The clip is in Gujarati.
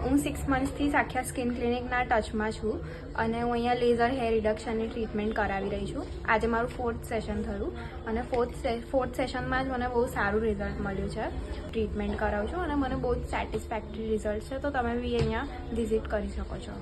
હું 6 મંથથી સાખ્યા સ્કિન ક્લિનિકના ટચમાં છું અને હું અહીંયા લેઝર હેર રિડક્શનની ટ્રીટમેન્ટ કરાવી રહી છું. આજે મારું 4th સેશન થયું અને ફોર્થ સેશનમાં જ મને બહુ સારું રિઝલ્ટ મળ્યું છે. ટ્રીટમેન્ટ કરાવું છું અને મને બહુ જ સેટિસ્ફેક્ટરી રિઝલ્ટ છે, તો તમે બી અહીંયા વિઝિટ કરી શકો છો.